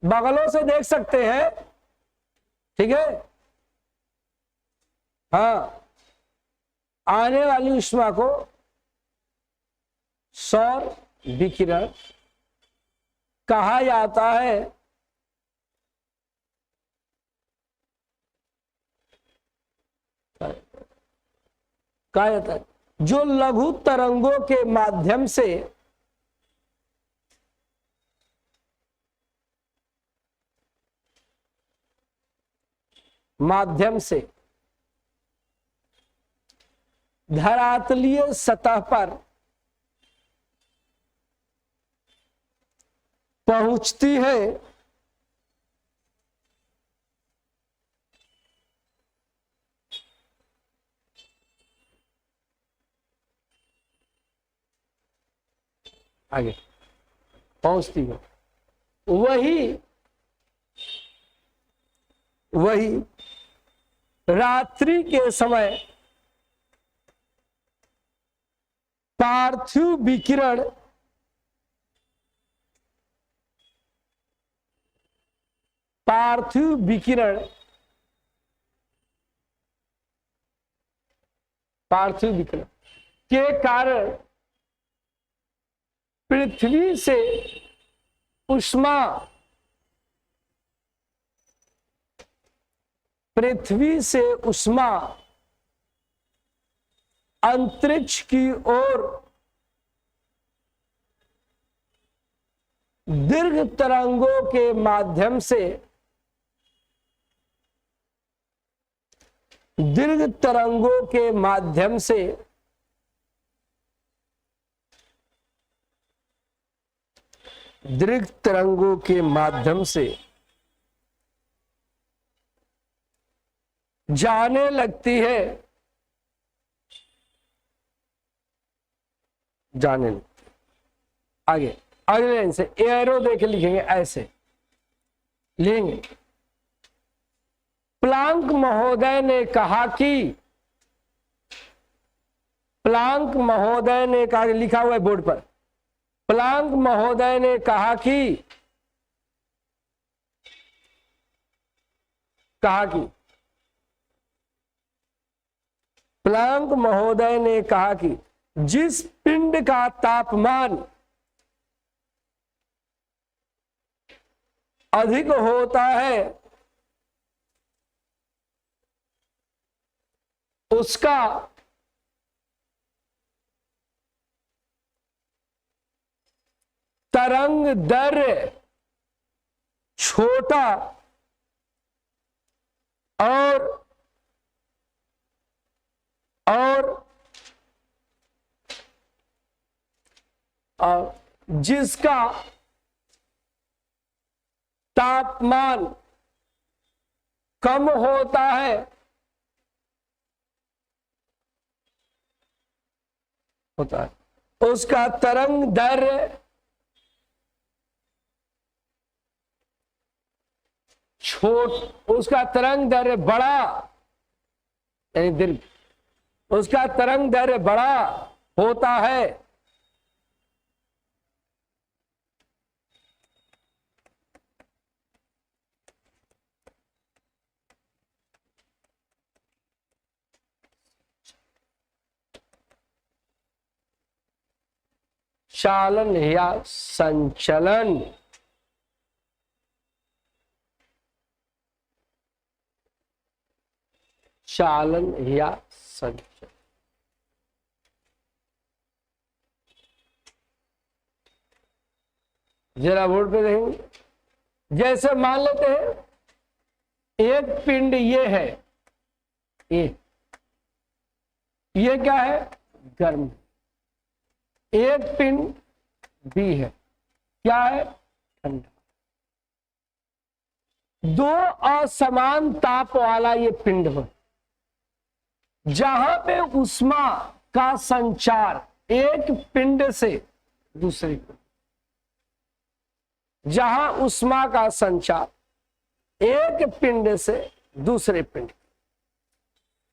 बगलों से देख सकते हैं, ठीक है। हाँ, आने वाली ऊष्मा को सौर विकिरण कहा जाता है। कहा जाता है जो लघु तरंगों के माध्यम से धरातलीय सतह पर पहुंचती है, आगे पहुंचती है, वही रात्रि के समय पार्थिव विकिरण के कारण पृथ्वी से ऊष्मा अंतरिक्ष की ओर दीर्घ तरंगों के माध्यम से जाने लगती है, आगे अगले लाइन से एरो देके लिखेंगे, ऐसे लेंगे। प्लांक महोदय ने कहा, लिखा हुआ है बोर्ड पर, प्लांक महोदय ने कहा कि जिस पिंड का तापमान अधिक होता है उसका तरंग दैर्घ्य छोटा और जिसका तापमान कम होता है उसका तरंग दैर्घ्य बड़ा, यानी दीर्घ, उसका तरंग दैर्घ्य बड़ा होता है। चालन या संचलन चालन या संचरण। जरा बोर्ड पे देखेंगे, जैसे मान लेते हैं एक पिंड ये है, ये क्या है, गर्म। एक पिंड बी है, क्या है, ठंडा। दो असमान ताप वाला ये पिंड हो, जहां पे उष्मा का संचार एक पिंड से दूसरे पिंड, जहां उष्मा का संचार एक पिंड से दूसरे पिंड,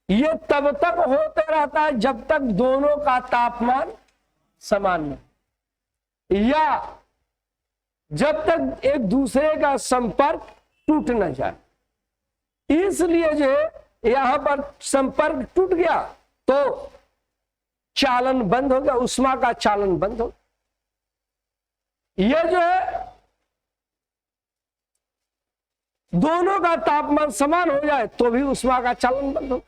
ये तब तक होते रहता है जब तक दोनों का तापमान समान नहीं, या जब तक एक दूसरे का संपर्क टूट न जाए। इसलिए जो है यहां पर संपर्क टूट गया तो चालन बंद हो गया, उष्मा का चालन बंद हो। यह जो है दोनों का तापमान समान हो जाए तो भी उष्मा का चालन बंद हो।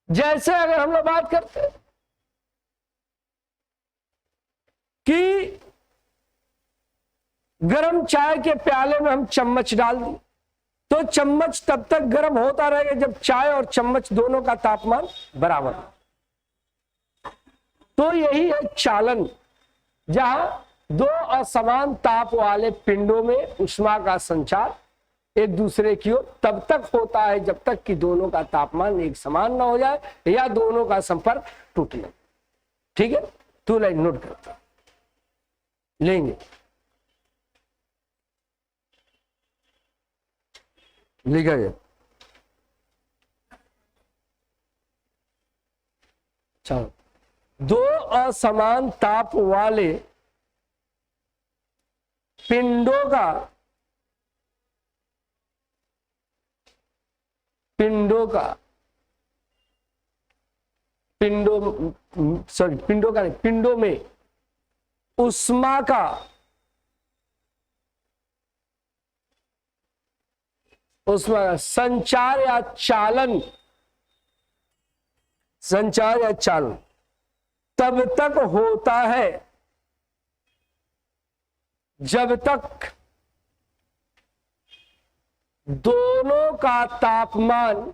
जैसे अगर हम लोग बात करते हैं कि गरम चाय के प्याले में हम चम्मच डाल दें तो चम्मच तब तक गर्म होता रहेगा जब चाय और चम्मच दोनों का तापमान बराबर हो। तो यही है चालन, जहां दो असमान ताप वाले पिंडों में उष्मा का संचार एक दूसरे की ओर तब तक होता है जब तक कि दोनों का तापमान एक समान ना हो जाए या दोनों का संपर्क टूट ले। ठीक है, 2 लाइन नोट करते लेंगे, लिखा गया। चलो, दो असमान ताप वाले पिंडों का पिंडों में उष्मा का संचार या चालन तब तक होता है जब तक दोनों का तापमान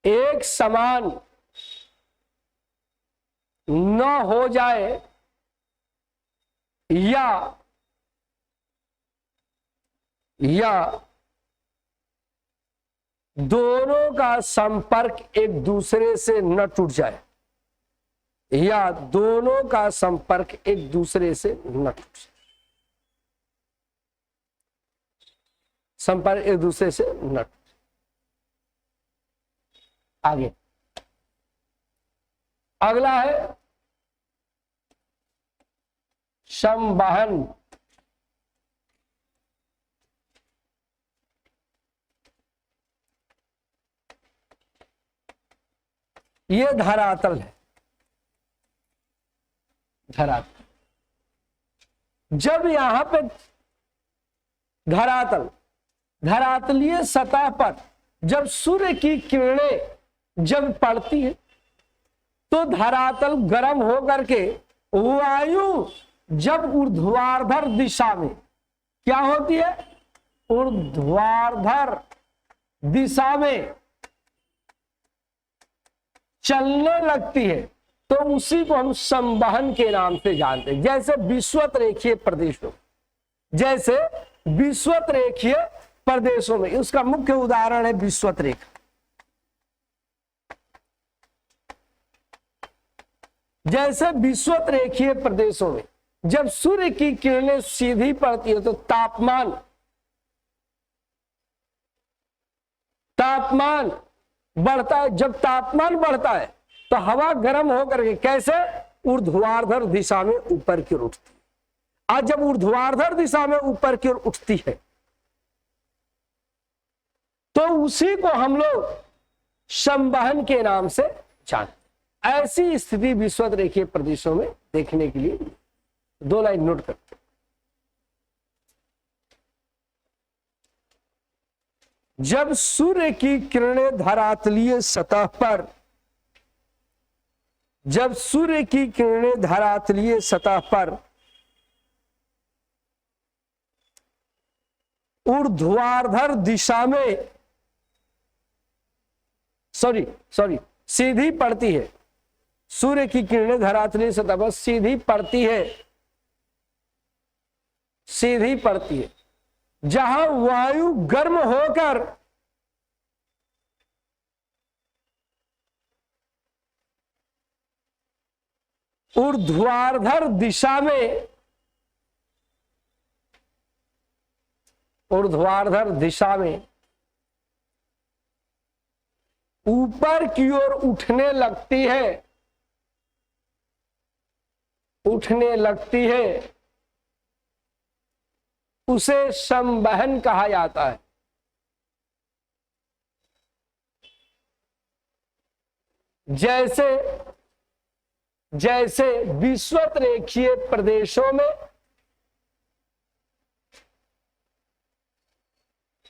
एक समान न हो जाए या दोनों का संपर्क एक दूसरे से न टूट जाए, या दोनों का संपर्क एक दूसरे से न टूट जाए, संपर्क एक दूसरे से न टूट। आगे अगला है संवहन। ये धरातल है, धरातल। जब यहां पे धरातलीय सतह पर जब सूर्य की किरणें जब पड़ती है तो धरातल गर्म होकर के वायु जब ऊर्ध्वाधर दिशा में क्या होती है, ऊर्ध्वाधर दिशा में चलने लगती है तो उसी को हम संवहन के नाम से जानते हैं। जैसे विषुवत रेखीय प्रदेशों में उसका मुख्य उदाहरण है विषुवत रेखा। जैसे विषुवत रेखीय प्रदेशों में जब सूर्य की किरणें सीधी पड़ती है तो तापमान बढ़ता है। जब तापमान बढ़ता है तो हवा गर्म होकर के कैसे, ऊर्ध्वाधर दिशा में ऊपर की ओर उठती है। आज जब ऊर्ध्वाधर दिशा में ऊपर की ओर उठती है तो उसी को हम लोग संवहन के नाम से जानते। ऐसी स्थिति विषुवत रेखीय प्रदेशों में देखने के लिए 2 लाइन नोट करते। जब सूर्य की किरणें धरातलीय सतह पर जब सूर्य की किरणें धरातलीय सतह पर ऊर्ध्वाधर दिशा में सॉरी सीधी पड़ती है, सूर्य की किरणें धरातलीय सतह पर सीधी पड़ती है, जहां वायु गर्म होकर ऊर्ध्वाधर दिशा में ऊपर की ओर उठने लगती है, उसे संवहन कहा जाता है। जैसे विषुवत रेखीय प्रदेशों में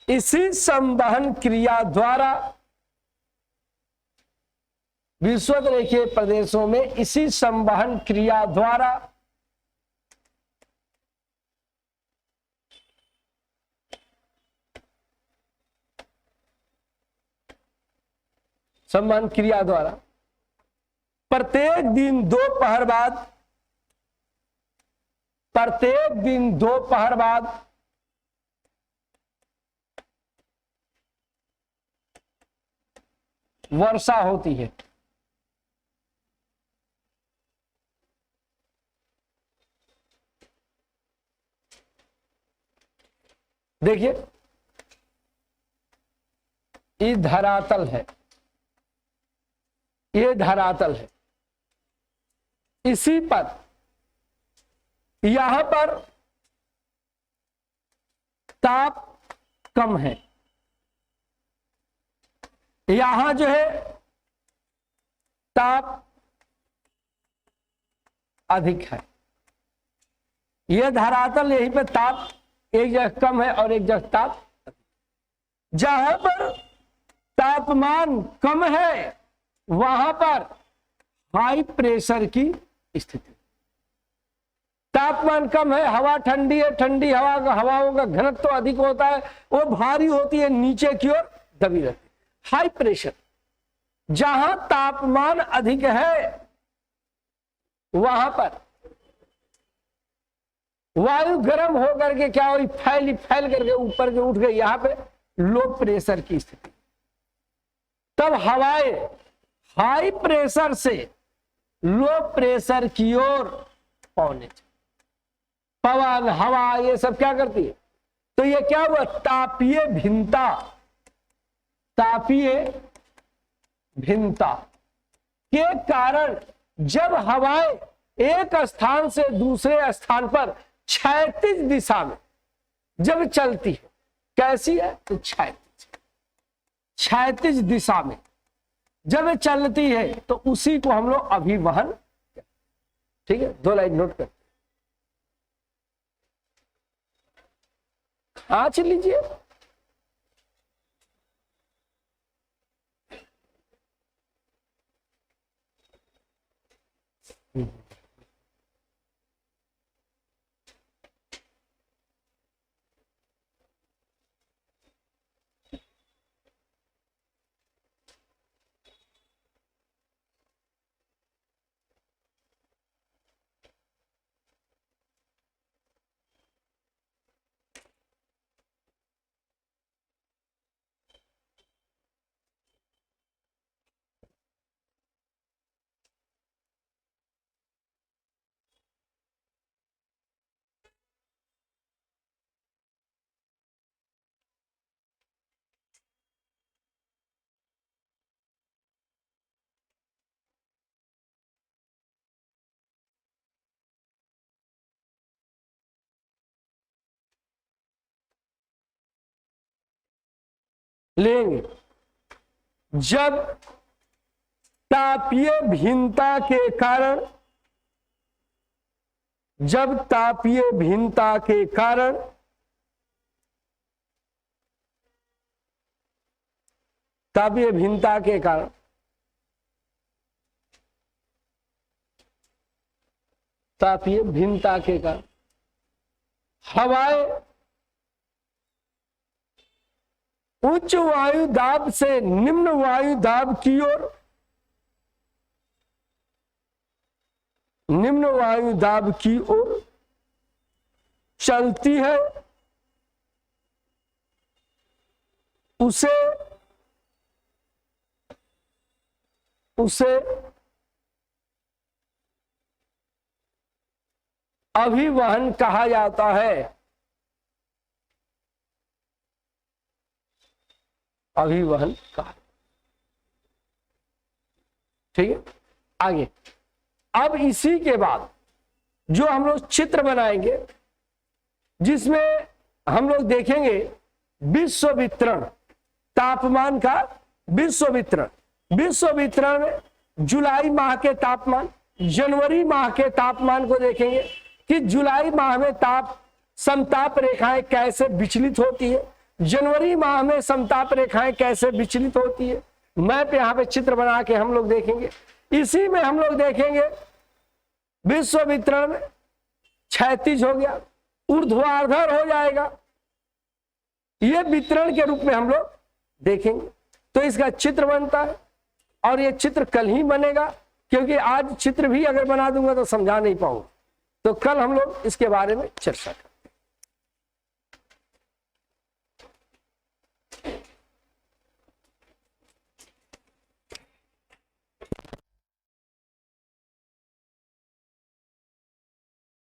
इसी संवहन क्रिया द्वारा विषुवत रेखीय प्रदेशों में इसी संवहन क्रिया द्वारा प्रत्येक दिन दोपहर बाद वर्षा होती है। देखिए, ये धरातल है, इसी पर यहां पर ताप कम है, यहां जो है ताप अधिक है। यह धरातल, यहीं पे ताप एक जगह कम है और एक जगह ताप, जहां पर तापमान कम है वहां पर हाई प्रेशर की स्थिति। तापमान कम है, हवा ठंडी है, ठंडी हवाओं का घनत्व तो अधिक होता है, वो भारी होती है, नीचे की ओर दबी रहती है। हाई प्रेशर, जहां तापमान अधिक है वहां पर वायु गर्म होकर के क्या हुई, फैल करके ऊपर के उठ गई, यहां पे लो प्रेशर की स्थिति। तब हवाएं हाई प्रेशर से लो प्रेशर की ओर पहुंचने, पवन हवा ये सब क्या करती है, तो ये क्या हुआ, तापीय भिन्नता के कारण जब हवाएं एक स्थान से दूसरे स्थान पर क्षैतिज दिशा में जब चलती है, कैसी है, तो क्षैतिज दिशा में जब चलती है तो उसी को हम लोग अभिवहन, ठीक है, 2 लाइन नोट कर खींच लीजिए। लेंगे जब तापीय भिन्नता के कारण तापीय भिन्नता के कारण तापीय भिन्नता के कारण हवाएं उच्च वायु दाब से निम्न वायु दाब की ओर, निम्न वायु दाब की ओर चलती है, उसे अभिवहन कहा जाता है। अभिवहन कहा। ठीक है, आगे अब इसी के बाद जो हम लोग चित्र बनाएंगे जिसमें हम लोग देखेंगे विश्व वितरण, तापमान का विश्व वितरण। विश्व वितरण में जुलाई माह के तापमान, जनवरी माह के तापमान को देखेंगे कि जुलाई माह में समताप रेखाएं कैसे विचलित होती है, जनवरी माह में समताप रेखाएं कैसे विचलित होती है। मैप यहाँ पे चित्र बना के हम लोग देखेंगे। इसी में हम लोग देखेंगे विश्व वितरण में क्षैतिज हो गया, ऊर्ध्वाधर हो जाएगा, ये वितरण के रूप में हम लोग देखेंगे। तो इसका चित्र बनता है और ये चित्र कल ही बनेगा, क्योंकि आज चित्र भी अगर बना दूंगा तो समझा नहीं पाऊंगा। तो कल हम लोग इसके बारे में चर्चा करेंगे।